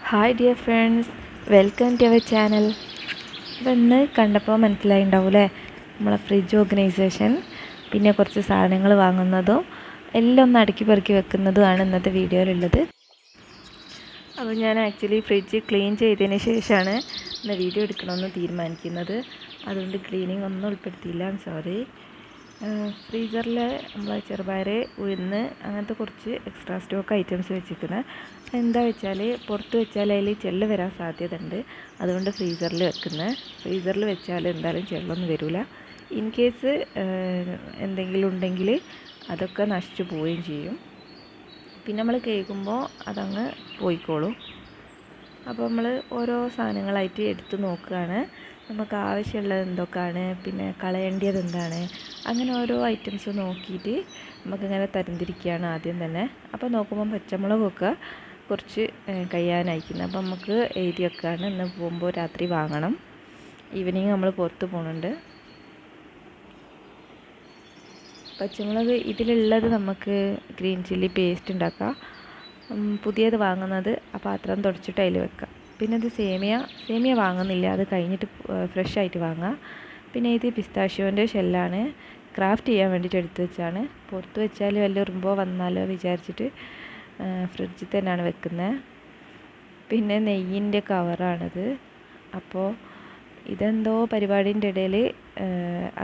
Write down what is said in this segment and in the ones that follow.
Hi dear friends, welcome to our channel. അപ്പോൾ ഇന്ന് കണ്ടപ്പോൾ മനസ്സിലായിണ്ടാവും അല്ലേ, നമ്മളെ ഫ്രിഡ്ജ് ഓർഗനൈസേഷൻ, പിന്നെ കുറച്ച് സാധനങ്ങൾ വാങ്ങുന്നതും എല്ലാം ഒന്ന് അടുക്കി പെറുക്കി വെക്കുന്നതുമാണ് ഇന്നത്തെ വീഡിയോയിലുള്ളത്. അപ്പോൾ ഞാൻ ആക്ച്വലി ഫ്രിഡ്ജ് ക്ലീൻ ചെയ്തതിന് ശേഷമാണ് ഇന്ന് വീഡിയോ എടുക്കണമെന്ന് തീരുമാനിക്കുന്നത്. അതുകൊണ്ട് ക്ലീനിങ് ഒന്നും ഉൾപ്പെടുത്തിയില്ല, സോറി. ഫ്രീസറിൽ നമ്മൾ ചെറുപയർ, ഉഴുന്ന് അങ്ങനത്തെ കുറച്ച് എക്സ്ട്രാ സ്റ്റോക്ക് ഐറ്റംസ് വെച്ചിരിക്കുന്നത്. എന്താ വെച്ചാൽ പുറത്ത് വെച്ചാൽ അതിൽ ചെള്ള് വരാൻ സാധ്യത ഉണ്ട്, അതുകൊണ്ട് ഫ്രീസറിൽ വെക്കുന്നത്. ഫ്രീസറിൽ വെച്ചാൽ എന്തായാലും ചെള്ളൊന്നും വരില്ല. ഇൻ കേസ് എന്തെങ്കിലും ഉണ്ടെങ്കിൽ അതൊക്കെ നശിച്ചു പോവുകയും ചെയ്യും. പിന്നെ നമ്മൾ കേൾക്കുമ്പോൾ അതങ്ങ് പോയിക്കോളും. അപ്പോൾ നമ്മൾ ഓരോ സാധനങ്ങളായിട്ട് എടുത്ത് നോക്കുകയാണ്, നമുക്ക് ആവശ്യമുള്ളത് എന്തൊക്കെയാണ്, പിന്നെ കളയേണ്ടത് എന്താണ്, അങ്ങനെ ഓരോ ഐറ്റംസ് നോക്കിയിട്ട് നമുക്കിങ്ങനെ തരംതിരിക്കുകയാണ് ആദ്യം തന്നെ. അപ്പോൾ നോക്കുമ്പോൾ പച്ചമുളകൊക്കെ കുറച്ച് കഴിയാനായിരിക്കുന്നത്. അപ്പോൾ നമുക്ക് എഴുതി വെക്കുകയാണ്, ഇന്ന് പോകുമ്പോൾ രാത്രി വാങ്ങണം. ഈവനിങ് നമ്മൾ പുറത്ത് പോകുന്നുണ്ട്. പച്ചമുളക് ഇതിലുള്ളത് നമുക്ക് ഗ്രീൻ ചില്ലി പേസ്റ്റ് ഉണ്ടാക്കാം. പുതിയത് വാങ്ങുന്നത് ആ പാത്രം തുടച്ചിട്ട് അതിൽ വെക്കാം. പിന്നെ ഇത് സേമിയ വാങ്ങുന്നില്ല, അത് കഴിഞ്ഞിട്ട് ഫ്രഷ് ആയിട്ട് വാങ്ങാം. പിന്നെ ഇത് പിസ്താഷ്യോൻ്റെ ഷെല്ലാണ്, ക്രാഫ്റ്റ് ചെയ്യാൻ വേണ്ടിയിട്ട് എടുത്ത് വെച്ചാണ്. പുറത്ത് വെച്ചാൽ വല്ല ഉറുമ്പോ വന്നാലോ വിചാരിച്ചിട്ട് ഫ്രിഡ്ജിൽ തന്നെയാണ് വെക്കുന്നത്. പിന്നെ നെയ്യിൻ്റെ കവറാണിത്. അപ്പോൾ ഇതെന്തോ പരിപാടിൻ്റെ ഇടയിൽ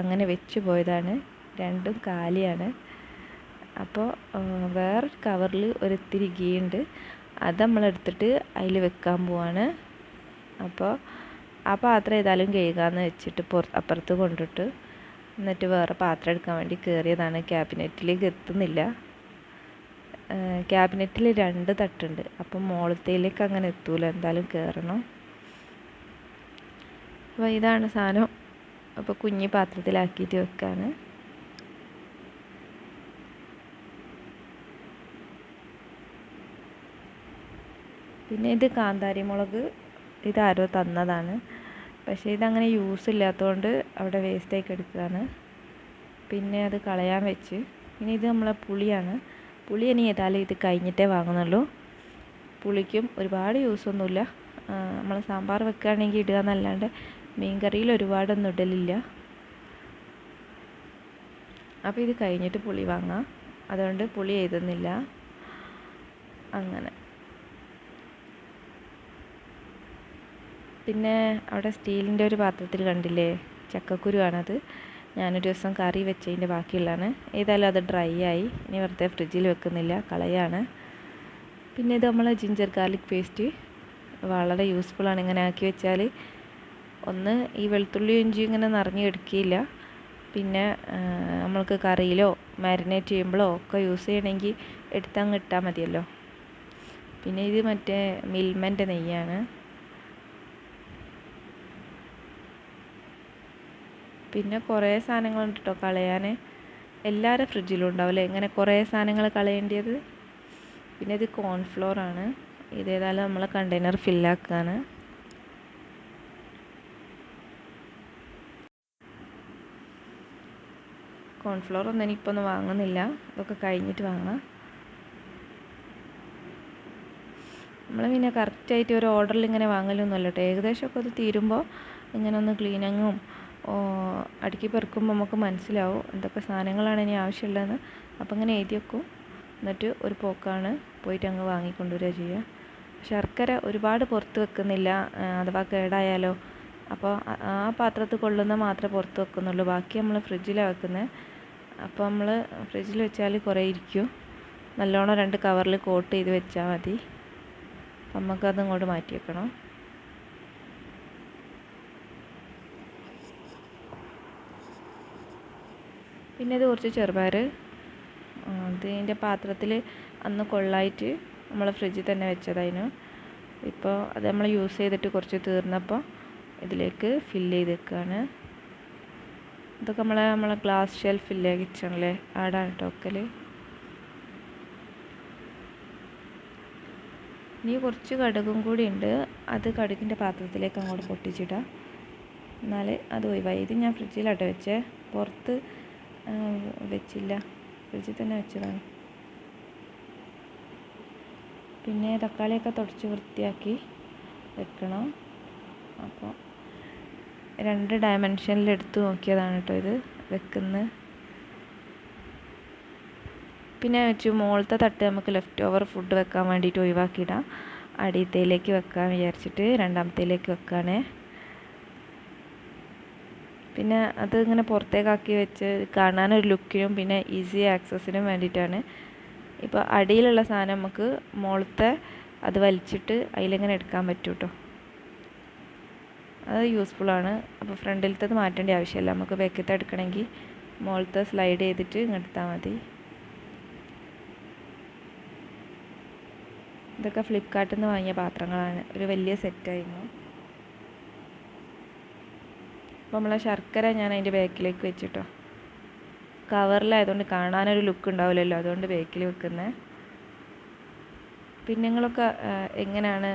അങ്ങനെ വെച്ച് പോയതാണ്, രണ്ടും കാലിയാണ്. അപ്പോൾ വേറൊരു കവറിൽ ഒരിത്തിരി ഗീ ഉണ്ട്, അത് നമ്മളെടുത്തിട്ട് അതിൽ വെക്കാൻ പോവാണ്. അപ്പോൾ ആ പാത്രം ഏതായാലും കഴുകാമെന്ന് വെച്ചിട്ട് അപ്പുറത്ത് കൊണ്ടിട്ട് എന്നിട്ട് വേറെ പാത്രം എടുക്കാൻ വേണ്ടി കയറിയതാണ്. ക്യാബിനറ്റിലേക്ക് എത്തുന്നില്ല. ക്യാബിനറ്റിൽ 2 തട്ടുണ്ട്, അപ്പം മുകളിലത്തേക്ക് അങ്ങനെ എത്തൂല, എന്തായാലും കയറണം. അപ്പോൾ ഇതാണ് സാധനം. അപ്പോൾ കുഞ്ഞി പാത്രത്തിലാക്കിയിട്ട് വെക്കാണ്. പിന്നെ ഇത് കാന്താരി മുളക്, ഇതാരോ തന്നതാണ്, പക്ഷേ ഇതങ്ങനെ യൂസ് ഇല്ലാത്തതുകൊണ്ട് അവിടെ വേസ്റ്റായി കിടക്കുകയാണ്. പിന്നെ അത് കളയാൻ വെച്ച്. പിന്നെ ഇത് നമ്മളെ പുളിയാണ്. പുളി ഇനി ഏതായാലും ഇത് കഴിഞ്ഞിട്ടേ വാങ്ങുന്നുള്ളൂ. പുളിക്കും ഒരുപാട് യൂസൊന്നുമില്ല, നമ്മൾ സാമ്പാർ വെക്കുകയാണെങ്കിൽ ഇടുക എന്നല്ലാണ്ട് മീൻ കറിയിൽ ഒരുപാടൊന്നും ഇടലില്ല. അപ്പോൾ ഇത് കഴിഞ്ഞിട്ട് പുളി വാങ്ങാം, അതുകൊണ്ട് പുളി എഴുതുന്നില്ല. അങ്ങനെ പിന്നെ അവിടെ സ്റ്റീലിൻ്റെ ഒരു പാത്രത്തിൽ കണ്ടില്ലേ, ചക്കക്കുരുവാണത്. ഞാനൊരു ദിവസം കറി വെച്ചതിൻ്റെ ബാക്കിയുള്ളതാണ്. ഏതായാലും അത് ഡ്രൈ ആയി, ഇനി വെറുതെ ഫ്രിഡ്ജിൽ വെക്കുന്നില്ല, കളയാണ്. പിന്നെ ഇത് നമ്മൾ ജിഞ്ചർ ഗാർലിക് പേസ്റ്റ്, വളരെ യൂസ്ഫുള്ളാണ്. ഇങ്ങനെ ആക്കി വെച്ചാൽ ഒന്ന് ഈ വെളുത്തുള്ളി ഇഞ്ചി ഇങ്ങനെ നിറഞ്ഞ് എടുക്കില്ല. പിന്നെ നമ്മൾക്ക് കറിയിലോ മാരിനേറ്റ് ചെയ്യുമ്പോഴോ ഒക്കെ യൂസ് ചെയ്യണമെങ്കിൽ എടുത്തങ്ങ് ഇട്ടാൽ മതിയല്ലോ. പിന്നെ ഇത് മറ്റേ മിൽമൻ്റെ നെയ്യാണ്. പിന്നെ കുറേ സാധനങ്ങളുണ്ട് കേട്ടോ കളയാൻ. എല്ലാവരുടെ ഫ്രിഡ്ജിലും ഉണ്ടാവില്ലേ ഇങ്ങനെ കുറേ സാധനങ്ങൾ കളയേണ്ടത്. പിന്നെ ഇത് കോൺഫ്ലോറാണ്, ഇതേതായാലും നമ്മളെ കണ്ടെയ്നർ ഫില്ലാക്കുകയാണ്. കോൺഫ്ലോർ ഒന്നും ഇനിയിപ്പോൾ ഒന്നും വാങ്ങുന്നില്ല, ഇതൊക്കെ കഴിഞ്ഞിട്ട് വാങ്ങാം. നമ്മൾ പിന്നെ കറക്റ്റായിട്ട് ഒരു ഓർഡറിൽ ഇങ്ങനെ വാങ്ങലൊന്നുമല്ല കേട്ടോ. ഏകദേശമൊക്കെ അത് തീരുമ്പോൾ ഇങ്ങനെ ഒന്ന് ക്ലീനിങ്ങും അടുക്കി പെറുക്കുമ്പോൾ നമുക്ക് മനസ്സിലാവും എന്തൊക്കെ സാധനങ്ങളാണ് ഇനി ആവശ്യമുള്ളതെന്ന്. അപ്പോൾ ഇങ്ങനെ എഴുതി വെക്കും, എന്നിട്ട് ഒരു പോക്കാണ് പോയിട്ട് അങ്ങ് വാങ്ങിക്കൊണ്ടുവരിക ചെയ്യുക. ശർക്കര ഒരുപാട് പുറത്ത് വെക്കുന്നില്ല, അഥവാ കേടായാലോ. അപ്പോൾ ആ പാത്രത്തിൽ കൊള്ളുന്ന മാത്രമേ പുറത്ത് വെക്കുന്നുള്ളൂ, ബാക്കി നമ്മൾ ഫ്രിഡ്ജിലാണ് വെക്കുന്നത്. അപ്പോൾ നമ്മൾ ഫ്രിഡ്ജിൽ വെച്ചാൽ കുറേ ഇരിക്കും. നല്ലോണം 2 കവറിൽ കോട്ട് ചെയ്ത് വെച്ചാൽ മതി. നമുക്കത് ഇങ്ങോട്ട് മാറ്റി വെക്കണം. പിന്നെ ഇത് കുറച്ച് ചെറുപയർ, ഇതിൻ്റെ പാത്രത്തിൽ അന്ന് കൊള്ളായിട്ട് നമ്മൾ ഫ്രിഡ്ജിൽ തന്നെ വെച്ചതായിരുന്നു. ഇപ്പോൾ അത് നമ്മൾ യൂസ് ചെയ്തിട്ട് കുറച്ച് തീർന്നപ്പോൾ ഇതിലേക്ക് ഫില്ല് ചെയ്ത് വെക്കുകയാണ്. ഇതൊക്കെ നമ്മളെ ഗ്ലാസ് ഷെൽഫില്ലേ കിച്ചണിലെ, ആടാണ് കേട്ടോ വെക്കൽ. ഇനി കുറച്ച് കടുകും കൂടി ഉണ്ട്, അത് കടുകിൻ്റെ പാത്രത്തിലേക്ക് അങ്ങോട്ട് പൊട്ടിച്ചിടാം, എന്നാൽ അത് ഒഴിവായി. ഇത് ഞാൻ ഫ്രിഡ്ജിലാട്ടോ വെച്ചേ, പുറത്ത് വെച്ചില്ല, ഫ്രിഡ്ജിൽ തന്നെ വെച്ചതാണ്. പിന്നെ തക്കാളിയൊക്കെ തുടച്ച് വൃത്തിയാക്കി വെക്കണം. അപ്പോൾ 2 ഡയമെൻഷനിൽ എടുത്ത് നോക്കിയതാണ് കേട്ടോ ഇത് വെക്കുന്നത്. പിന്നെ വെച്ച് മുകളിലത്തെ തട്ട് നമുക്ക് ലെഫ്റ്റ് ഓവർ ഫുഡ് വെക്കാൻ വേണ്ടിയിട്ട് ഒഴിവാക്കിയിടാം. അടിയത്തേലേക്ക് വെക്കാൻ വിചാരിച്ചിട്ട് രണ്ടാമത്തേലേക്ക് വെക്കുകയാണേ. പിന്നെ അത് ഇങ്ങനെ പുറത്തേക്കാക്കി വെച്ച് കാണാനൊരു ലുക്കിനും പിന്നെ ഈസി ആക്സസിനും വേണ്ടിയിട്ടാണ്. ഇപ്പോൾ അടിയിലുള്ള സാധനം നമുക്ക് മുകളിലത്തെ അത് വലിച്ചിട്ട് അതിലിങ്ങനെ എടുക്കാൻ പറ്റും കേട്ടോ. അത് യൂസ്ഫുള്ളാണ്. അപ്പോൾ ഫ്രണ്ടിലത്തത് മാറ്റേണ്ട ആവശ്യമില്ല. നമുക്ക് ബാക്കിലത്തെ എടുക്കണമെങ്കിൽ മുകളിലത്തെ സ്ലൈഡ് ചെയ്തിട്ട് എടുത്താൽ മതി. ഇതൊക്കെ ഫ്ലിപ്കാർട്ടിൽ നിന്ന് വാങ്ങിയ പാത്രങ്ങളാണ്. ഒരു വലിയ സെറ്റായിരുന്നു. അപ്പോൾ നമ്മളെ ശർക്കര ഞാൻ അതിൻ്റെ ബാക്കിലേക്ക് വെച്ചിട്ടോ. കവറിലായതുകൊണ്ട് കാണാനൊരു ലുക്ക് ഉണ്ടാവില്ലല്ലോ, അതുകൊണ്ട് ബാക്കിൽ വെക്കുന്നത്. പിന്നെ നിങ്ങളൊക്കെ എങ്ങനെയാണ്,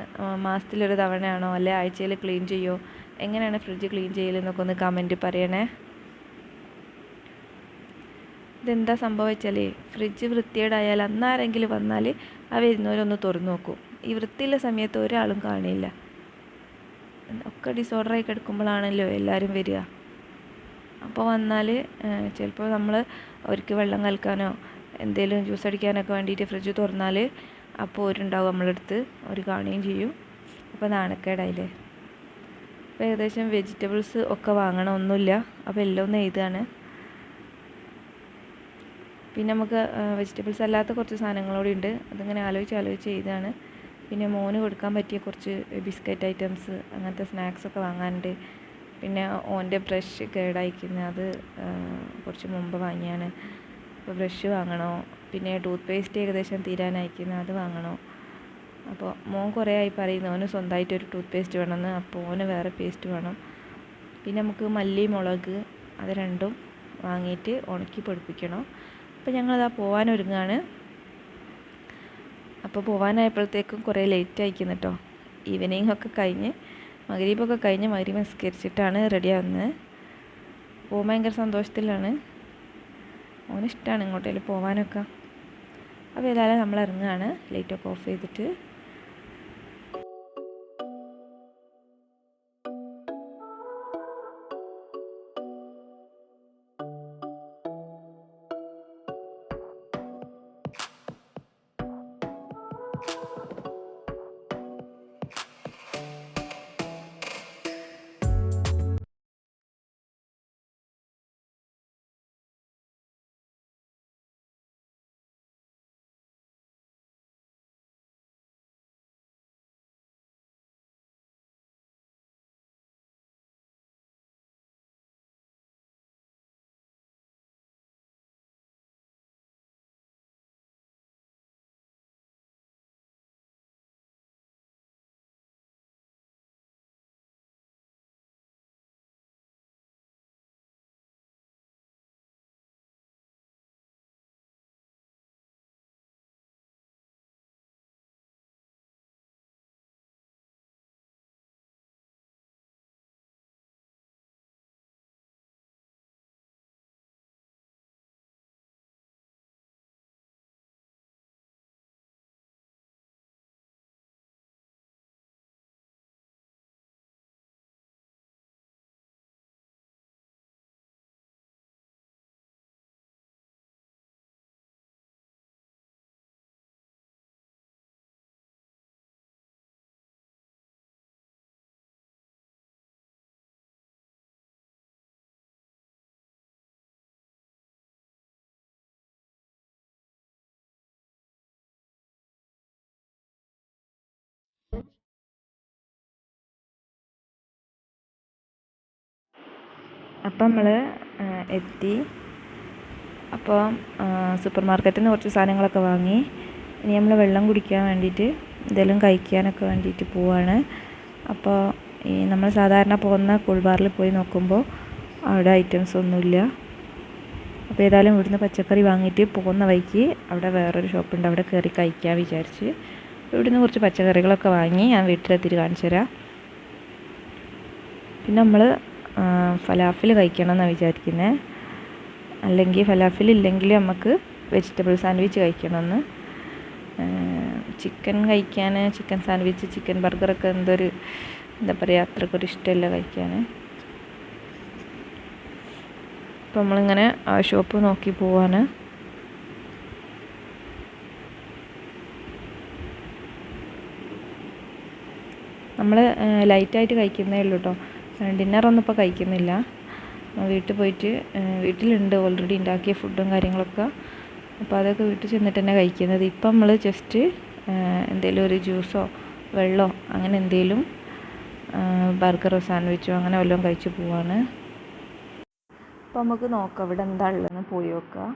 മാസത്തിലൊരു തവണയാണോ അല്ലെ ആഴ്ചയിൽ ക്ലീൻ ചെയ്യുമോ, എങ്ങനെയാണ് ഫ്രിഡ്ജ് ക്ലീൻ ചെയ്യലെന്നൊക്കെ ഒന്ന് കമൻറ്റ് പറയണേ. ഇതെന്താ സംഭവിച്ചാൽ ഫ്രിഡ്ജ് വൃത്തികേടായാൽ അന്നാരെങ്കിലും വന്നാൽ ആ വരുന്നവരൊന്ന് തുറന്നു നോക്കും. ഈ വൃത്തിയുള്ള സമയത്ത് ഒരാളും കാണില്ല. ഒക്കെ ഡിസോർഡറായി കിടക്കുമ്പോഴാണല്ലോ എല്ലാവരും വരിക. അപ്പോൾ വന്നാൽ ചിലപ്പോൾ നമ്മൾ അവർക്ക് വെള്ളം കലക്കാനോ എന്തെങ്കിലും ജ്യൂസ് അടിക്കാനൊക്കെ വേണ്ടിയിട്ട് ഫ്രിഡ്ജ് തുറന്നാൽ അപ്പോൾ അവരുണ്ടാവും നമ്മളടുത്ത്, അവർ കാണുകയും ചെയ്യും. അപ്പോൾ നാണക്കേടായില്ലേ. അപ്പോൾ ഏകദേശം വെജിറ്റബിൾസ് ഒക്കെ വാങ്ങണം, ഒന്നുമില്ല. അപ്പോൾ എല്ലാം ഒന്ന് എഴുതാണ്. പിന്നെ നമുക്ക് വെജിറ്റബിൾസ് അല്ലാത്ത കുറച്ച് സാധനങ്ങളൂടെ ഉണ്ട്. അതിങ്ങനെ ആലോചിച്ച് ചെയ്താണ്. പിന്നെ മോന് കൊടുക്കാൻ പറ്റിയ കുറച്ച് ബിസ്ക്കറ്റ് ഐറ്റംസ് അങ്ങനത്തെ സ്നാക്സൊക്കെ വാങ്ങാനുണ്ട്. പിന്നെ ഓൻ്റെ ബ്രഷ് കേടായിരിക്കുന്നത്, അത് കുറച്ച് മുമ്പ് വാങ്ങിയാണ്. അപ്പോൾ ബ്രഷ് വാങ്ങണോ. പിന്നെ ടൂത്ത് പേസ്റ്റ് ഏകദേശം തീരാനായിരിക്കുന്നത്, അത് വാങ്ങണോ. അപ്പോൾ മോൻ കുറേ ആയി പറയുന്നു ഓന് സ്വന്തമായിട്ടൊരു ടൂത്ത് പേസ്റ്റ് വേണമെന്ന്. അപ്പോൾ ഓന് വേറെ പേസ്റ്റ് വേണം. പിന്നെ നമുക്ക് മല്ലി മുളക് അത് രണ്ടും വാങ്ങിയിട്ട് ഉണക്കി പൊടിപ്പിക്കണം. അപ്പോൾ ഞങ്ങളതാ പോകാനൊരുങ്ങാണ്. അപ്പോൾ പോകാനായപ്പോഴത്തേക്കും കുറേ ലേറ്റ് ആയിക്കുന്നു കേട്ടോ. ഈവനിങ് ഒക്കെ കഴിഞ്ഞ് മഗ്‌രിബൊക്കെ കഴിഞ്ഞ് മഗ്‌രിബ് നിസ്കരിച്ചിട്ടാണ് റെഡി ആവുന്നത്. പോകാൻ ഭയങ്കര സന്തോഷത്തിലാണ്. ഓനിഷ്ടമാണ് ഇങ്ങോട്ടേലും പോകാനൊക്കെ. അപ്പോൾ ഏതായാലും നമ്മൾ ഇറങ്ങുകയാണ്, ലൈറ്റൊക്കെ ഓഫ് ചെയ്തിട്ട്. അപ്പം നമ്മൾ എത്തി. അപ്പോൾ സൂപ്പർ മാർക്കറ്റിൽ നിന്ന് കുറച്ച് സാധനങ്ങളൊക്കെ വാങ്ങി. ഇനി നമ്മൾ വെള്ളം കുടിക്കാൻ വേണ്ടിയിട്ട് എന്തെങ്കിലും കഴിക്കാനൊക്കെ വേണ്ടിയിട്ട് പോവാണ്. അപ്പോൾ ഈ നമ്മൾ സാധാരണ പോകുന്ന കൂൾബാറിൽ പോയി നോക്കുമ്പോൾ അവിടെ ഐറ്റംസ് ഒന്നുമില്ല. അപ്പോൾ ഏതായാലും ഇവിടുന്ന് പച്ചക്കറി വാങ്ങിയിട്ട് പോകുന്ന വഴിക്ക് അവിടെ വേറൊരു ഷോപ്പുണ്ട്, അവിടെ കയറി കഴിക്കാൻ വിചാരിച്ച് ഇവിടുന്ന് കുറച്ച് പച്ചക്കറികളൊക്കെ വാങ്ങി ഞാൻ വീട്ടിലെത്തിയിട്ട് കാണിച്ചു തരാം. പിന്നെ നമ്മൾ ഫലാഫിൽ കഴിക്കണം എന്നാണ് വിചാരിക്കുന്നത്. അല്ലെങ്കിൽ ഫലാഫിൽ ഇല്ലെങ്കിൽ നമുക്ക് വെജിറ്റബിൾ സാൻഡ്വിച്ച് കഴിക്കണമെന്ന്. ചിക്കൻ കഴിക്കാൻ, ചിക്കൻ സാൻഡ്വിച്ച്, ചിക്കൻ ബർഗറൊക്കെ എന്താ പറയുക, അത്രക്കൊരു ഇഷ്ടമല്ല കഴിക്കാൻ. അപ്പോൾ നമ്മളിങ്ങനെ ആ ഷോപ്പ് നോക്കി പോവാണ്. നമ്മൾ ലൈറ്റായിട്ട് കഴിക്കുന്നേ ഉള്ളൂ കേട്ടോ. ഡിന്നറൊന്നും ഇപ്പോൾ കഴിക്കുന്നില്ല. വീട്ടിൽ പോയിട്ട് വീട്ടിലുണ്ട് ഓൾറെഡി ഉണ്ടാക്കിയ ഫുഡും കാര്യങ്ങളൊക്കെ. അപ്പോൾ അതൊക്കെ വീട്ടിൽ ചെന്നിട്ട് തന്നെ കഴിക്കുന്നത്. ഇപ്പം നമ്മൾ ജസ്റ്റ് എന്തെങ്കിലും ഒരു ജ്യൂസോ വെള്ളമോ അങ്ങനെ എന്തെങ്കിലും, ബർഗറോ സാൻഡ്വിച്ചോ അങ്ങനെ വല്ലതും കഴിച്ച് പോവാണ്. അപ്പോൾ നമുക്ക് നോക്കാം ഇവിടെ എന്താ ഉള്ളതെന്ന് പോയി നോക്കാം.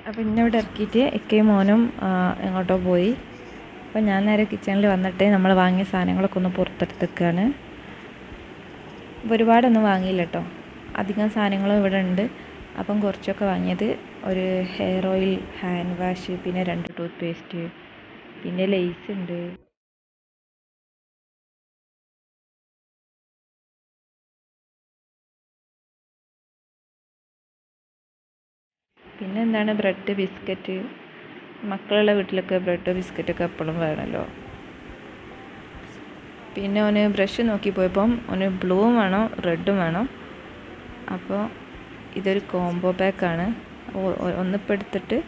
അപ്പോൾ ഇന്നെ ഇവിടെ ഇറക്കിയിട്ട് എക്കയും മോനും എങ്ങോട്ടോ പോയി. അപ്പോൾ ഞാൻ നേരെ കിച്ചണിൽ വന്നിട്ട് നമ്മൾ വാങ്ങിയ സാധനങ്ങളൊക്കെ ഒന്ന് പുറത്തെടുത്തേക്കാണ്. അപ്പോൾ ഒരുപാടൊന്നും വാങ്ങിയില്ല കേട്ടോ, അധികം സാധനങ്ങളും ഇവിടെ ഉണ്ട്. അപ്പം കുറച്ചൊക്കെ വാങ്ങിയത് ഒരു ഹെയർ ഓയിൽ, ഹാൻഡ് വാഷ്, പിന്നെ 2 ടൂത്ത് പേസ്റ്റ്, പിന്നെ ലേസ് ഉണ്ട്. പിന്നെ എന്താണ്, ബ്രെഡ്, ബിസ്ക്കറ്റ്. മക്കളുള്ള വീട്ടിലൊക്കെ ബ്രെഡ് ബിസ്ക്കറ്റൊക്കെ എപ്പോഴും വേണമല്ലോ. പിന്നെ ഓന് ബ്രഷ് നോക്കി പോയപ്പം ഓന് ബ്ലൂവും വേണം റെഡും വേണം. അപ്പോൾ ഇതൊരു കോംബോ പാക്കാണ്. ഒന്നിപ്പോൾ എടുത്തിട്ട്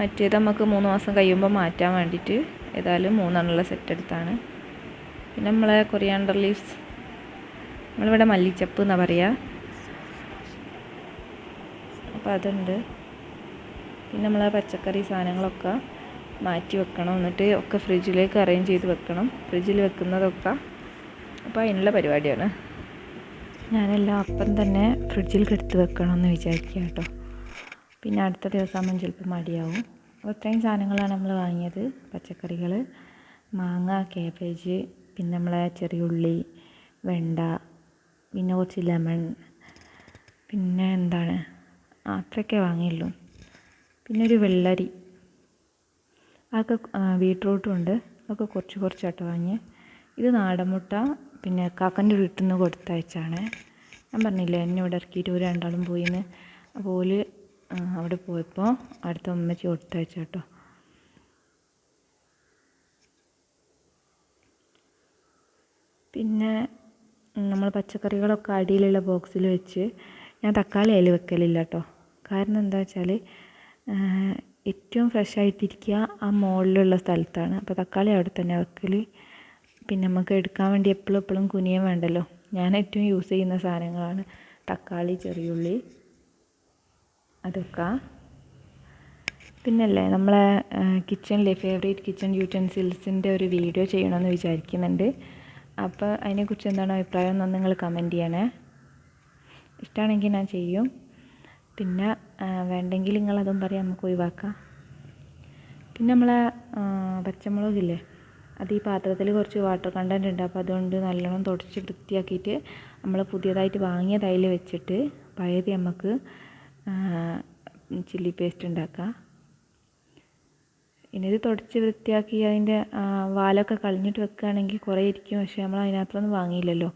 മറ്റേത് നമുക്ക് 3 മാസം കഴിയുമ്പോൾ മാറ്റാൻ വേണ്ടിയിട്ട് ഏതായാലും 3 സെറ്റ് എടുത്താണ്. പിന്നെ നമ്മളെ കൊറിയാണ്ടർ ലീവ്സ്, നമ്മളിവിടെ മല്ലിച്ചപ്പ് എന്നാണ് പറയുക. അപ്പോൾ അതുണ്ട്. പിന്നെ നമ്മളെ പച്ചക്കറി സാധനങ്ങളൊക്കെ മാറ്റി വെക്കണം, എന്നിട്ട് ഒക്കെ ഫ്രിഡ്ജിലേക്ക് അറേഞ്ച് ചെയ്ത് വെക്കണം. ഫ്രിഡ്ജിൽ വെക്കുന്നതൊക്കെ അപ്പോൾ അതിനുള്ള പരിപാടിയാണ്. ഞാനെല്ലാം അപ്പം തന്നെ ഫ്രിഡ്ജിൽ എടുത്ത് വെക്കണമെന്ന് വിചാരിക്കുക കേട്ടോ. പിന്നെ അടുത്ത ദിവസമാകുമ്പം ചിലപ്പോൾ മടിയാവും. അപ്പോൾ ഇത്രയും സാധനങ്ങളാണ് നമ്മൾ വാങ്ങിയത്. പച്ചക്കറികൾ, മാങ്ങ, കാബേജ്, പിന്നെ നമ്മളെ ചെറിയുള്ളി, വെണ്ട, പിന്നെ കുറച്ച് ലെമൺ, പിന്നെ എന്താണ്, അത്രയൊക്കെ വാങ്ങിയുള്ളൂ. പിന്നെ ഒരു വെള്ളരി, അതൊക്കെ ബീട്രൂട്ടും ഉണ്ട്. അതൊക്കെ കുറച്ചായിട്ട് വാങ്ങി. ഇത് നാടൻ മുട്ട, പിന്നെ കാക്കൻ്റെ വീട്ടിൽ നിന്ന് കൊടുത്തയച്ചാണ്. ഞാൻ പറഞ്ഞില്ലേ എന്നെ ഇവിടെ ഇറക്കിയിട്ട് ഒരു രണ്ടാളും പോയിന്ന്. അപ്പോൾ അവിടെ പോയപ്പോൾ അടുത്ത ഉമ്മച്ചി കൊടുത്തയച്ച കേട്ടോ. പിന്നെ നമ്മൾ പച്ചക്കറികളൊക്കെ അടിയിലുള്ള ബോക്സിൽ വെച്ച്, ഞാൻ തക്കാളി അതിൽ വെക്കലില്ല കേട്ടോ. കാരണം എന്താ വെച്ചാൽ ഏറ്റവും ഫ്രഷായിട്ടിരിക്കുക ആ മുകളിലുള്ള സ്ഥലത്താണ്. അപ്പോൾ തക്കാളി അവിടെ തന്നെ വെക്കൽ. പിന്നെ നമുക്ക് എടുക്കാൻ വേണ്ടി എപ്പോഴും കുനിയാൻ വേണ്ടല്ലോ. ഞാൻ ഏറ്റവും യൂസ് ചെയ്യുന്ന സാധനങ്ങളാണ് തക്കാളി, ചെറിയുള്ളി, അതൊക്കെ. പിന്നല്ലേ നമ്മളെ കിച്ചണിലെ ഫേവറേറ്റ് കിച്ചൺ യൂട്ടൻസിൽസിൻ്റെ ഒരു വീഡിയോ ചെയ്യണമെന്ന് വിചാരിക്കുന്നുണ്ട്. അപ്പോൾ അതിനെക്കുറിച്ച് എന്താണ് അഭിപ്രായം എന്ന് നിങ്ങൾ കമൻറ്റ് ചെയ്യണേ. ഇഷ്ടമാണെങ്കിൽ ഞാൻ ചെയ്യും. പിന്നെ വേണ്ടെങ്കിൽ നിങ്ങളതും പറയാം, നമുക്ക് ഒഴിവാക്കാം. പിന്നെ നമ്മളെ പച്ചമുളകില്ലേ, അത് ഈ പാത്രത്തിൽ കുറച്ച് വാട്ടർ കണ്ടൻറ്റ് ഉണ്ട്. അപ്പോൾ അതുകൊണ്ട് നല്ലോണം തുടച്ച് വൃത്തിയാക്കിയിട്ട് നമ്മൾ പുതിയതായിട്ട് വാങ്ങിയ തൈല് വെച്ചിട്ട് പഴയത് നമുക്ക് ചില്ലി പേസ്റ്റ് ഉണ്ടാക്കാം. ഇനി ഇത് തുടച്ച് വൃത്തിയാക്കി അതിൻ്റെ വാലൊക്കെ കളഞ്ഞിട്ട് വെക്കുകയാണെങ്കിൽ കുറേ ഇരിക്കും. പക്ഷേ നമ്മൾ അതിനകത്തൊന്നും വാങ്ങിയില്ലല്ലോ.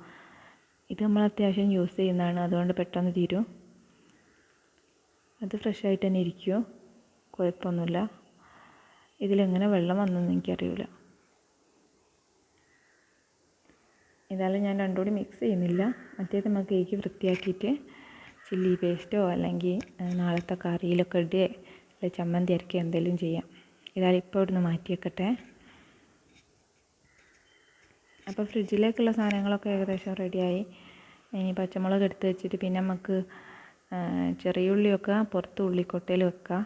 ഇത് നമ്മൾ അത്യാവശ്യം യൂസ് ചെയ്യുന്നതാണ്, അതുകൊണ്ട് പെട്ടെന്ന് തീരും. അത് ഫ്രഷായിട്ട് തന്നെ ഇരിക്കുമോ, കുഴപ്പമൊന്നുമില്ല. ഇതിലെങ്ങനെ വെള്ളം വന്നെന്ന് എനിക്കറിയില്ല. ഏതായാലും ഞാൻ രണ്ടും കൂടി മിക്സ് ചെയ്യുന്നില്ല. മറ്റേത് നമുക്ക് കേക്ക് വൃത്തിയാക്കിയിട്ട് ചില്ലി പേസ്റ്റോ അല്ലെങ്കിൽ നാളത്തെ കറിയിലൊക്കെ ഇടുകയോ അല്ലെങ്കിൽ ചമ്മന്തി അരക്കുകയോ എന്തെങ്കിലും ചെയ്യാം. ഏതായാലും ഇപ്പോൾ ഇവിടുന്ന് മാറ്റി വെക്കട്ടെ. അപ്പോൾ ഫ്രിഡ്ജിലേക്കുള്ള സാധനങ്ങളൊക്കെ ഏകദേശം റെഡിയായി. ഇനി പച്ചമുളക് എടുത്ത് വെച്ചിട്ട് പിന്നെ നമുക്ക് ചെറിയ ഉള്ളിയൊക്കെ പുറത്ത് ഉള്ളിക്കൊട്ടയിൽ വെക്കാം.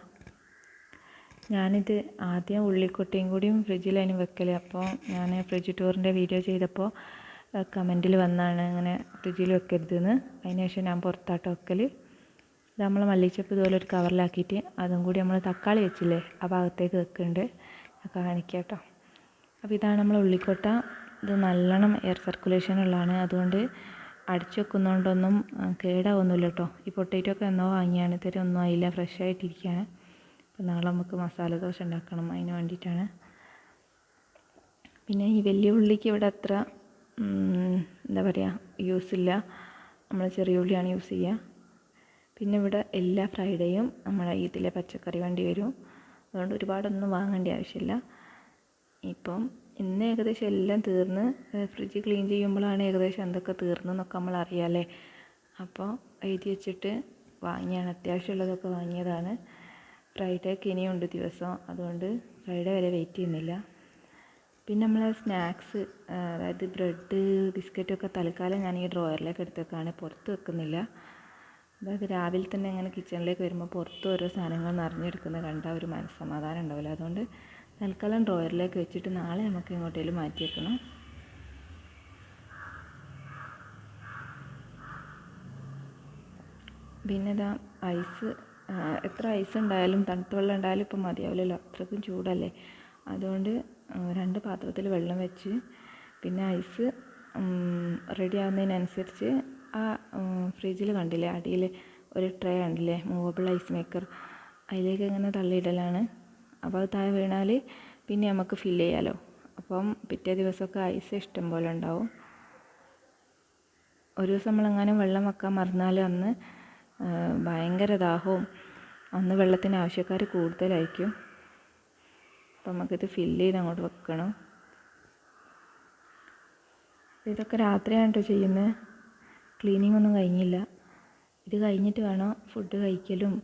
ഞാനിത് ആദ്യം ഉള്ളിക്കൊട്ടയും കൂടിയും ഫ്രിഡ്ജിലാണ് വെക്കൽ. അപ്പോൾ ഞാൻ ഫ്രിഡ്ജ് ടൂറിൻ്റെ വീഡിയോ ചെയ്തപ്പോൾ കമൻറ്റിൽ വന്നാണ് ഇങ്ങനെ ഫ്രിഡ്ജിൽ വെക്കരുതെന്ന്. അതിന് ശേഷം ഞാൻ പുറത്താട്ട് വെക്കൽ. ഇത് നമ്മൾ മല്ലിച്ചപ്പ് ഇതുപോലെ ഒരു കവറിലാക്കിയിട്ട് അതും കൂടി നമ്മൾ തക്കാളി വെച്ചില്ലേ ആ ഭാഗത്തേക്ക് വെക്കുന്നുണ്ട്. കാണിക്കാം കേട്ടോ. അപ്പോൾ ഇതാണ് നമ്മൾ ഉള്ളിക്കൊട്ട. ഇത് നല്ലോണം എയർ സർക്കുലേഷൻ ഉള്ളതാണ്, അതുകൊണ്ട് അടിച്ചു വെക്കുന്നതുകൊണ്ടൊന്നും കേടാവുന്നില്ല കേട്ടോ. ഈ പൊട്ടേറ്റോ ഒക്കെ എന്നോ വാങ്ങിയാണ്, ഇതുവരെ ഒന്നും ആയില്ല, ഫ്രഷ് ആയിട്ടിരിക്കുകയാണ്. അപ്പോൾ നാളെ നമുക്ക് മസാല ദോശ ഉണ്ടാക്കണം, അതിന് വേണ്ടിയിട്ടാണ്. പിന്നെ ഈ വലിയ ഉള്ളിക്ക് ഇവിടെ അത്ര എന്താ പറയുക യൂസില്ല, നമ്മൾ ചെറിയ ഉള്ളിയാണ് യൂസ് ചെയ്യുക. പിന്നെ ഇവിടെ എല്ലാ ഫ്രൈഡേയും നമ്മളെ ഇതിലെ പച്ചക്കറി വണ്ടി വരും, അതുകൊണ്ട് ഒരുപാടൊന്നും വാങ്ങേണ്ട ആവശ്യമില്ല. ഇപ്പം ഇന്ന് ഏകദേശം എല്ലാം തീർന്ന്, ഫ്രിഡ്ജ് ക്ലീൻ ചെയ്യുമ്പോഴാണ് ഏകദേശം എന്തൊക്കെ തീർന്നെന്നൊക്കെ നമ്മൾ അറിയാമല്ലേ. അപ്പോൾ എഴുതി വെച്ചിട്ട് വാങ്ങിയാണ്, അത്യാവശ്യമുള്ളതൊക്കെ വാങ്ങിയതാണ്. ഫ്രൈഡേക്ക് ഇനിയുണ്ട് ദിവസം, അതുകൊണ്ട് ഫ്രൈഡേ വരെ വെയിറ്റ് ചെയ്യുന്നില്ല. പിന്നെ നമ്മൾ സ്നാക്സ്, അതായത് ബ്രെഡ് ബിസ്ക്കറ്റൊക്കെ തൽക്കാലം ഞാൻ ഈ ഡ്രോയറിലേക്ക് എടുത്തേക്കാണ്, പുറത്ത് വെക്കുന്നില്ല. അതായത് രാവിലെ തന്നെ ഇങ്ങനെ കിച്ചണിലേക്ക് വരുമ്പോൾ പുറത്ത് ഓരോ സാധനങ്ങൾ നിറഞ്ഞെടുക്കുന്നത് കണ്ടാൽ ഒരു മനസ്സമാധാനം ഉണ്ടാവില്ല. അതുകൊണ്ട് തൽക്കാലം ഡ്രോയറിലേക്ക് വെച്ചിട്ട് നാളെ നമുക്ക് ഇങ്ങോട്ടേലും മാറ്റി വെക്കണം. പിന്നെ ഇതാ ഐസ്, എത്ര ഐസ് ഉണ്ടായാലും തണുത്ത വെള്ളം ഉണ്ടായാലും ഇപ്പം മതിയാവില്ലല്ലോ, അത്രയ്ക്കും ചൂടല്ലേ. അതുകൊണ്ട് 2 പാത്രത്തിൽ വെള്ളം വെച്ച്, പിന്നെ ഐസ് റെഡി ആവുന്നതിനനുസരിച്ച് ആ ഫ്രിഡ്ജിൽ കണ്ടില്ലേ അടിയിൽ ഒരു ട്രേ ഉണ്ടല്ലേ, മൂവബിൾ ഐസ് മേക്കർ, അതിലേക്ക് ഇങ്ങനെ തള്ളിയിടലാണ്. അപ്പോൾ അത് താഴെ വീണാൽ പിന്നെ നമുക്ക് ഫില്ല് ചെയ്യാമല്ലോ. അപ്പം പിറ്റേ ദിവസമൊക്കെ ഐസ് ഇഷ്ടം പോലെ ഉണ്ടാവും. ഒരു ദിവസം നമ്മളെങ്ങാനും വെള്ളം വെക്കാൻ മറന്നാൽ അന്ന് ഭയങ്കര ദാഹവും അന്ന് വെള്ളത്തിന് ആവശ്യക്കാർ കൂടുതലായിരിക്കും. അപ്പം നമുക്കിത് ഫില്ല് ചെയ്ത് അങ്ങോട്ട് വെക്കണം. ഇതൊക്കെ രാത്രിയാണ് കേട്ടോ ചെയ്യുന്നത്, ക്ലീനിങ് ഒന്നും കഴിഞ്ഞില്ല. ഇത് കഴിഞ്ഞിട്ട് വേണം ഫുഡ് കഴിക്കലും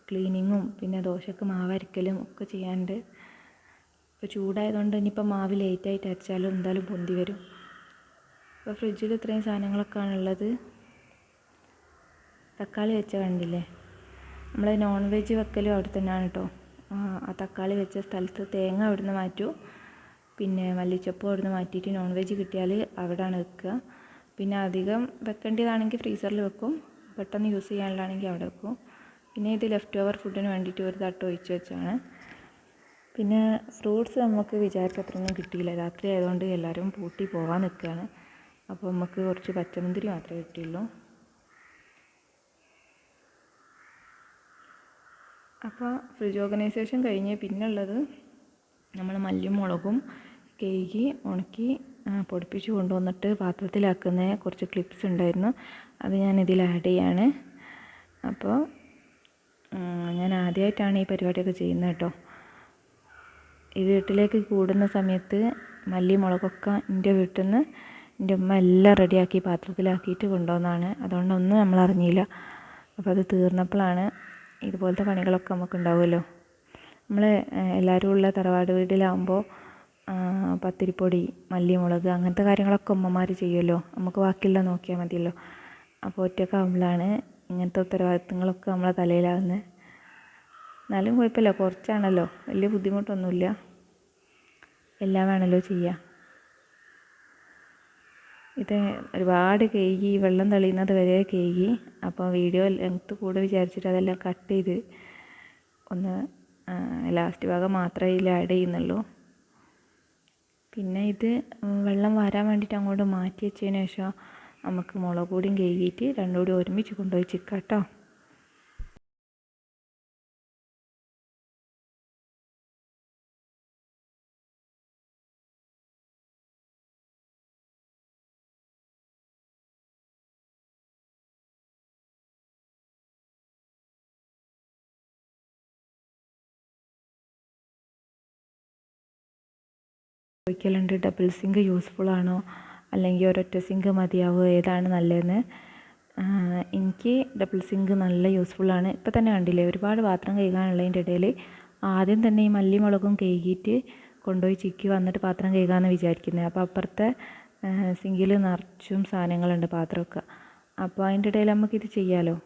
ക്ലീനിങ്ങും പിന്നെ ദോശക്ക് മാവരക്കലും ഒക്കെ ചെയ്യാനുണ്ട്. ഇപ്പോൾ ചൂടായതുകൊണ്ട് ഇനിയിപ്പോൾ മാവ് ലേറ്റായിട്ട് അരച്ചാലും എന്തായാലും പൊന്തി വരും. ഇപ്പോൾ ഫ്രിഡ്ജിൽ ഇത്രയും സാധനങ്ങളൊക്കെയാണ് ഉള്ളത്. തക്കാളി വെച്ച കണ്ടില്ലേ, നമ്മൾ നോൺ വെജ് വെക്കലും അവിടെ തന്നെയാണ് കേട്ടോ. ആ തക്കാളി വെച്ച സ്ഥലത്ത് തേങ്ങ അവിടുന്ന് മാറ്റും, പിന്നെ മല്ലിച്ചപ്പ് അവിടുന്ന് മാറ്റിയിട്ട് നോൺ വെജ് കിട്ടിയാൽ അവിടെയാണ് വെക്കുക. പിന്നെ അധികം വെക്കേണ്ടതാണെങ്കിൽ ഫ്രീസറിൽ വെക്കും, പെട്ടെന്ന് യൂസ് ചെയ്യാനുള്ളതാണെങ്കിൽ അവിടെ വെക്കും. പിന്നെ ഇത് ലെഫ്റ്റ് ഓവർ ഫുഡിന് വേണ്ടിയിട്ട് ഒരു തട്ട് ഒഴിച്ച് വെച്ചാണ്. പിന്നെ ഫ്രൂട്ട്സ് നമുക്ക് വിചാരിച്ചത്രയൊന്നും കിട്ടിയില്ല, രാത്രി ആയതുകൊണ്ട് എല്ലാവരും പൂട്ടി പോകാൻ നിൽക്കുകയാണ്. അപ്പോൾ നമുക്ക് കുറച്ച് പച്ചമുന്തിരി മാത്രമേ കിട്ടിയുള്ളൂ. അപ്പോൾ ഫ്രിഡ്ജ് ഓർഗനൈസേഷൻ കഴിഞ്ഞ് പിന്നുള്ളത് നമ്മൾ മല്ലിയും മുളകും കഴുകി ഉണക്കി പൊടിപ്പിച്ച് കൊണ്ടുവന്നിട്ട് പാത്രത്തിലാക്കുന്ന കുറച്ച് ക്ലിപ്സ് ഉണ്ടായിരുന്നു, അത് ഞാൻ ഇതിൽ ആഡ് ചെയ്യാണ്. അപ്പോൾ ഞാൻ ആദ്യമായിട്ടാണ് ഈ പരിപാടിയൊക്കെ ചെയ്യുന്നത് കേട്ടോ. ഈ വീട്ടിലേക്ക് കൂടുന്ന സമയത്ത് മല്ലി മുളകൊക്കെ എൻ്റെ വീട്ടിൽ നിന്ന് എൻ്റെ ഉമ്മ എല്ലാം റെഡിയാക്കി പാത്രത്തിലാക്കിയിട്ട് കൊണ്ടുവന്നതാണ്, അതുകൊണ്ടൊന്നും നമ്മൾ അറിഞ്ഞില്ല. അപ്പോൾ അത് തീർന്നപ്പോഴാണ് ഇതുപോലത്തെ പണികളൊക്കെ നമുക്ക് ഉണ്ടാവുമല്ലോ. നമ്മൾ എല്ലാവരും ഉള്ള തറവാട് വീട്ടിലാകുമ്പോൾ പത്തിരിപ്പൊടി മല്ലിമുളക് അങ്ങനത്തെ കാര്യങ്ങളൊക്കെ ഉമ്മമാർ ചെയ്യുമല്ലോ, നമുക്ക് ബാക്കിയുള്ള നോക്കിയാൽ മതിയല്ലോ. അപ്പോൾ ഒറ്റക്കാവുമ്പോഴാണ് ഇങ്ങനത്തെ ഉത്തരവാദിത്തങ്ങളൊക്കെ നമ്മളെ തലയിലാകുന്നത്. എന്നാലും കുഴപ്പമില്ല, കുറച്ചാണല്ലോ, വലിയ ബുദ്ധിമുട്ടൊന്നുമില്ല, എല്ലാം വേണമല്ലോ ചെയ്യുക. ഇത് ഒരുപാട് കഴുകി വെള്ളം തെളിയുന്നത് വരെ കഴുകി. അപ്പോൾ വീഡിയോ ലെങ്ത്ത് കൂടെ വിചാരിച്ചിട്ട് അതെല്ലാം കട്ട് ചെയ്ത് ഒന്ന് ലാസ്റ്റ് ഭാഗം മാത്രമേ ഇതിൽ ആഡ് ചെയ്യുന്നുള്ളൂ. പിന്നെ ഇത് വെള്ളം വരാൻ വേണ്ടിയിട്ട് അങ്ങോട്ട് മാറ്റി വെച്ചതിന് ശേഷം നമുക്ക് മുളക് പൊടിയും കഴുകിയിട്ട് രണ്ടും കൂടി ഒരുമിച്ച് കൊണ്ടുപോയി ചിക്കാം കേട്ടോ. ചോദിക്കലുണ്ട് ഡബിൾ സിങ്ക് യൂസ്ഫുൾ ആണോ അല്ലെങ്കിൽ ഒരൊറ്റ സിങ്ക് മതിയാവോ, ഏതാണ് നല്ലതെന്ന്. എനിക്ക് ഡബിൾ സിങ്ക് നല്ല യൂസ്ഫുള്ളാണ്. ഇപ്പോൾ തന്നെ കണ്ടില്ലേ ഒരുപാട് പാത്രം കഴുകാനുള്ളതിൻ്റെ ഇടയിൽ ആദ്യം തന്നെ ഈ മല്ലി മുളകും കഴുകിയിട്ട് കൊണ്ടുപോയി ചിക്കി വന്നിട്ട് പാത്രം കഴുകാമെന്ന് വിചാരിക്കുന്നത്. അപ്പോൾ അപ്പുറത്തെ സിങ്കിൽ നിറച്ചും സാധനങ്ങളുണ്ട്, പാത്രമൊക്കെ. അപ്പോൾ അതിൻ്റെ ഇടയിൽ നമുക്കിത് ചെയ്യാമല്ലോ.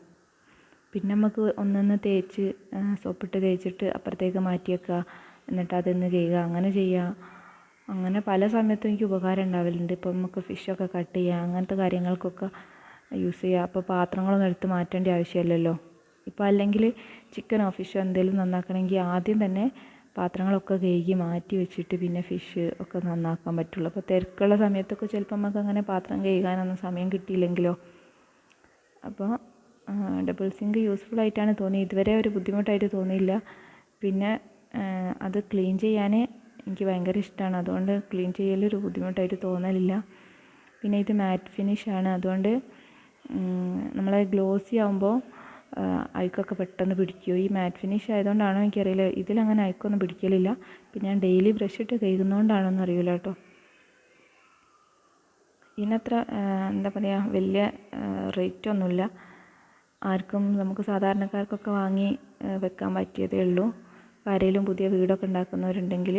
പിന്നെ നമുക്ക് ഒന്നൊന്ന് തേച്ച് സോപ്പിട്ട് തേച്ചിട്ട് അപ്പുറത്തേക്ക് മാറ്റി വെക്കുക, എന്നിട്ട് അതൊന്ന് കഴുകുക, അങ്ങനെ ചെയ്യുക. അങ്ങനെ പല സമയത്തും എനിക്ക് ഉപകാരം ഉണ്ടാവലുണ്ട്. ഇപ്പോൾ നമുക്ക് ഫിഷൊക്കെ കട്ട് ചെയ്യുക, അങ്ങനത്തെ കാര്യങ്ങൾക്കൊക്കെ യൂസ് ചെയ്യുക. അപ്പോൾ പാത്രങ്ങളൊന്നും എടുത്ത് മാറ്റേണ്ട ആവശ്യമില്ലല്ലോ. ഇപ്പോൾ അല്ലെങ്കിൽ ചിക്കനോ ഫിഷോ എന്തെങ്കിലും നന്നാക്കണമെങ്കിൽ ആദ്യം തന്നെ പാത്രങ്ങളൊക്കെ കഴുകി മാറ്റി വെച്ചിട്ട് പിന്നെ ഫിഷ് ഒക്കെ നന്നാക്കാൻ പറ്റുള്ളൂ. അപ്പോൾ തിരക്കുള്ള സമയത്തൊക്കെ ചിലപ്പോൾ നമുക്ക് അങ്ങനെ പാത്രം കഴുകാനൊന്നും സമയം കിട്ടിയില്ലെങ്കിലോ. അപ്പോൾ ഡബിൾ സിങ്ക് യൂസ്ഫുൾ ആയിട്ടാണ് തോന്നിയത്, ഇതുവരെ ഒരു ബുദ്ധിമുട്ടായിട്ട് തോന്നിയില്ല. പിന്നെ അത് ക്ലീൻ ചെയ്യാൻ എനിക്ക് ഭയങ്കര ഇഷ്ടമാണ്, അതുകൊണ്ട് ക്ലീൻ ചെയ്യലൊരു ബുദ്ധിമുട്ടായിട്ട് തോന്നലില്ല. പിന്നെ ഇത് മാറ്റ് ഫിനിഷാണ്, അതുകൊണ്ട് നമ്മളെ ഗ്ലോസി ആകുമ്പോൾ അഴുക്കൊക്കെ പെട്ടെന്ന് പിടിക്കും. ഈ മാറ്റ് ഫിനിഷ് ആയതുകൊണ്ടാണോ എനിക്കറിയില്ല, ഇതിലങ്ങനെ അഴുക്കൊന്നും പിടിക്കലില്ല. പിന്നെ ഞാൻ ഡെയിലി ബ്രഷ് ഇട്ട് കഴുകുന്നതുകൊണ്ടാണോന്ന് അറിയില്ല കേട്ടോ. ഇതിനത്ര എന്താ പറയുക, വലിയ റേറ്റൊന്നുമില്ല. ആർക്കും, നമുക്ക് സാധാരണക്കാർക്കൊക്കെ വാങ്ങി വെക്കാൻ പറ്റിയതേ ഉള്ളൂ. ആരെങ്കിലും പുതിയ വീടൊക്കെ ഉണ്ടാക്കുന്നവരുണ്ടെങ്കിൽ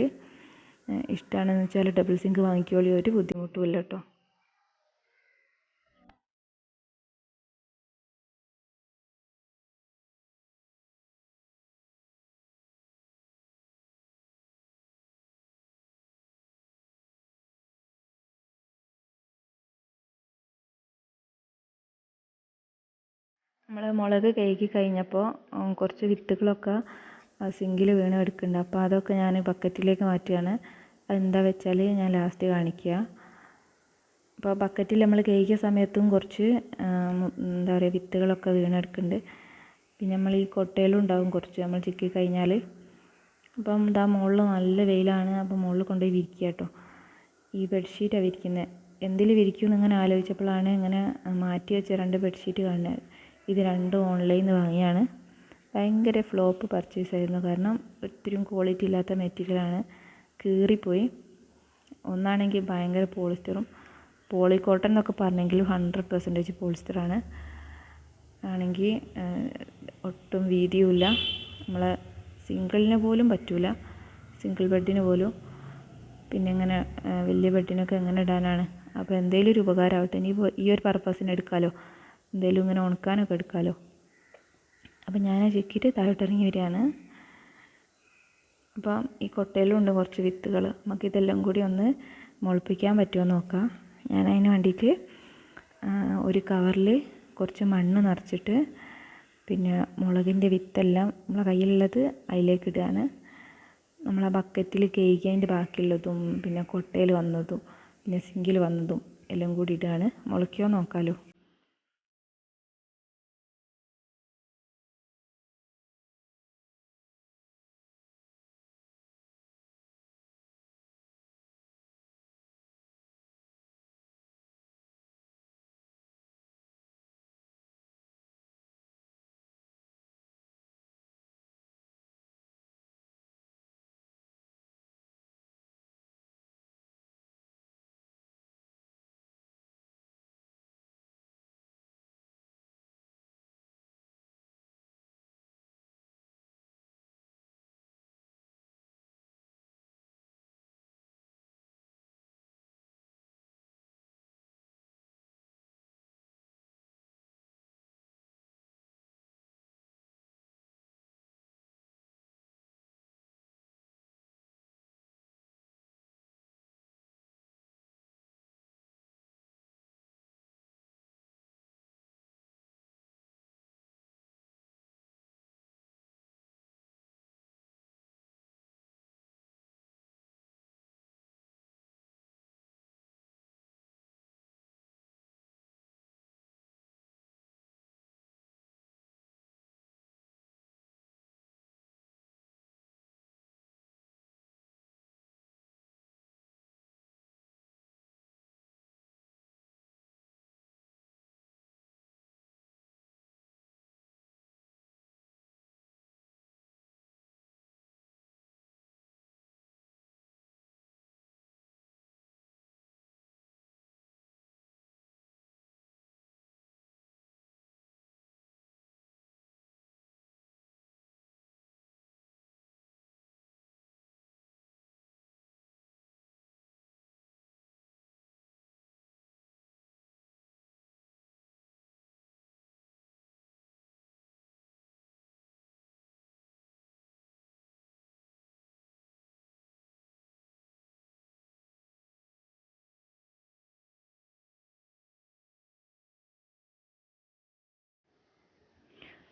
ഇഷ്ടമാണെന്ന് വെച്ചാൽ ഡബിൾ സിങ്ക് വാങ്ങിക്കോളി, ഒരു ബുദ്ധിമുട്ടുമില്ല കേട്ടോ. നമ്മൾ മുളക് കഴുകി കഴിഞ്ഞപ്പോൾ കുറച്ച് വിത്തുകളൊക്കെ സിങ്കിൽ വീണ് കിടക്കുന്നുണ്ട്. അപ്പോൾ അതൊക്കെ ഞാൻ ബക്കറ്റിലേക്ക് മാറ്റുകയാണ്. അതെന്താ വെച്ചാൽ ഞാൻ ലാസ്റ്റ് കാണിക്കുക. അപ്പോൾ ബക്കറ്റിൽ നമ്മൾ കഴുകിയ സമയത്തും കുറച്ച് എന്താ പറയുക, വിത്തുകളൊക്കെ വീണ് കിടക്കുന്നുണ്ട്. പിന്നെ നമ്മൾ ഈ കൊട്ടയിലും ഉണ്ടാവും കുറച്ച്, നമ്മൾ ചിക്കി കഴിഞ്ഞാൽ. അപ്പം ഇതാ മുകളിൽ നല്ല വെയിലാണ്, അപ്പോൾ മുകളിൽ കൊണ്ടുപോയി വിരിക്കുക കേട്ടോ. ഈ ബെഡ്ഷീറ്റാണ് വിരിക്കുന്നത്. എന്തിൽ വിരിക്കുമെന്ന് ഇങ്ങനെ ആലോചിച്ചപ്പോഴാണ് ഇങ്ങനെ മാറ്റി വെച്ച 2 ബെഡ്ഷീറ്റ് കാണുന്നത്. ഇത് രണ്ടും ഓൺലൈനിൽ നിന്ന് വാങ്ങിയാണ്. ഭയങ്കര ഫ്ലോപ്പ് പർച്ചേസ് ആയിരുന്നു, കാരണം ഒത്തിരി ക്വാളിറ്റി ഇല്ലാത്ത മെറ്റീരിയലാണ്, കീറിപ്പോയി. ഒന്നാണെങ്കിൽ ഭയങ്കര പോളിസ്റ്ററും, പോളിക്കോട്ടൺ എന്നൊക്കെ പറഞ്ഞെങ്കിലും 100% പോളിസ്റ്ററാണ്. ആണെങ്കിൽ ഒട്ടും വീതിയുമില്ല, നമ്മളെ സിംഗിളിന് പോലും പറ്റൂല, സിംഗിൾ ബെഡിന് പോലും. പിന്നെ ഇങ്ങനെ വലിയ ബെഡിനൊക്കെ എങ്ങനെ ഇടാനാണ്. അപ്പോൾ എന്തെങ്കിലും ഒരു ഉപകാരമാവട്ടെ, ഇനിയിപ്പോൾ ഈ ഒരു പർപ്പസിന് എടുക്കാമല്ലോ, എന്തെങ്കിലും ഇങ്ങനെ ഉണക്കാനൊക്കെ എടുക്കാമല്ലോ. അപ്പം ഞാൻ ചിക്കിയിട്ട് താഴോട്ടിറങ്ങി വരികയാണ്. അപ്പം ഈ കൊട്ടയിലും ഉണ്ട് കുറച്ച് വിത്തുകൾ, നമുക്കിതെല്ലാം കൂടി ഒന്ന് മുളപ്പിക്കാൻ പറ്റുമോ നോക്കാം. ഞാൻ അതിന് വേണ്ടിയിട്ട് ഒരു കവറിൽ കുറച്ച് മണ്ണ് നിറച്ചിട്ട് പിന്നെ മുളകിൻ്റെ വിത്തെല്ലാം നമ്മളെ കയ്യിലുള്ളത് അതിലേക്ക് ഇടുകയാണ്. നമ്മൾ ആ ബക്കറ്റിൽ കഴുകിയതിൻ്റെ ബാക്കിയുള്ളതും പിന്നെ കൊട്ടയിൽ വന്നതും പിന്നെ സിങ്കിൽ വന്നതും എല്ലാം കൂടി ഇടുകയാണ്. മുളയ്ക്കുമോ നോക്കാമല്ലോ.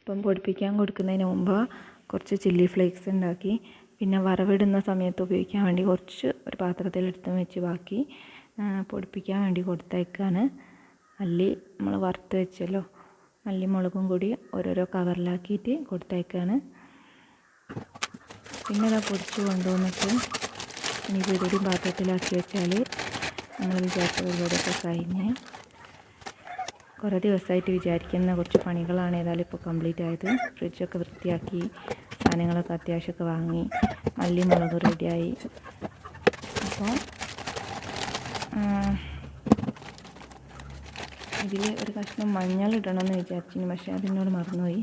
അപ്പം പൊടിപ്പിക്കാൻ കൊടുക്കുന്നതിന് മുമ്പ് കുറച്ച് ചില്ലി ഫ്ലേക്സ് ഉണ്ടാക്കി, പിന്നെ വറവിടുന്ന സമയത്ത് ഉപയോഗിക്കാൻ വേണ്ടി കുറച്ച് ഒരു പാത്രത്തിലെടുത്ത് വെച്ച് ബാക്കി പൊടിപ്പിക്കാൻ വേണ്ടി കൊടുത്തേക്കാണ്. മല്ലി നമ്മൾ വറുത്ത് വെച്ചല്ലോ, മല്ലി മുളകും കൂടി ഓരോരോ കവറിലാക്കിയിട്ട് കൊടുത്തേക്കാണ്. പിന്നെ അത് പൊടിച്ച് കൊണ്ടുവന്നിട്ട് ഇനിയിപ്പോൾ ഇതൊരു പാത്രത്തിലാക്കി വെച്ചാൽ നമ്മൾ വിചാരിച്ച പരിപാടിയൊക്കെ കഴിഞ്ഞ്. കുറേ ദിവസമായിട്ട് വിചാരിക്കുന്ന കുറച്ച് പണികളാണ് ഏതായാലും ഇപ്പോൾ കംപ്ലീറ്റ് ആയത്. ഫ്രിഡ്ജൊക്കെ വൃത്തിയാക്കി, സാധനങ്ങളൊക്കെ അത്യാവശ്യമൊക്കെ വാങ്ങി, മല്ലി മുളക് റെഡിയായി. അപ്പോൾ ഇതിൽ ഒരു കഷ്ണം മഞ്ഞൾ ഇടണമെന്ന് വിചാരിച്ചിരുന്നു, പക്ഷേ അതിനോട് മറന്നുപോയി.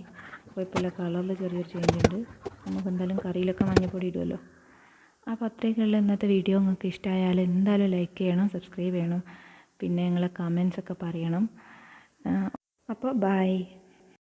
കുഴപ്പമില്ല, കളറിൽ ചെറിയൊരു ചേഞ്ച് ഉണ്ട്. നമുക്ക് എന്തായാലും കറിയിലൊക്കെ മഞ്ഞൾപ്പൊടി ഇടുമല്ലോ. അപ്പോൾ അത്രയൊക്കെയുള്ള ഇന്നത്തെ വീഡിയോ. നിങ്ങൾക്ക് ഇഷ്ടമായാൽ എന്തായാലും ലൈക്ക് ചെയ്യണം, സബ്സ്ക്രൈബ് ചെയ്യണം, പിന്നെ നിങ്ങളെ കമൻസൊക്കെ പറയണം. അപ്പോൾ ബൈ.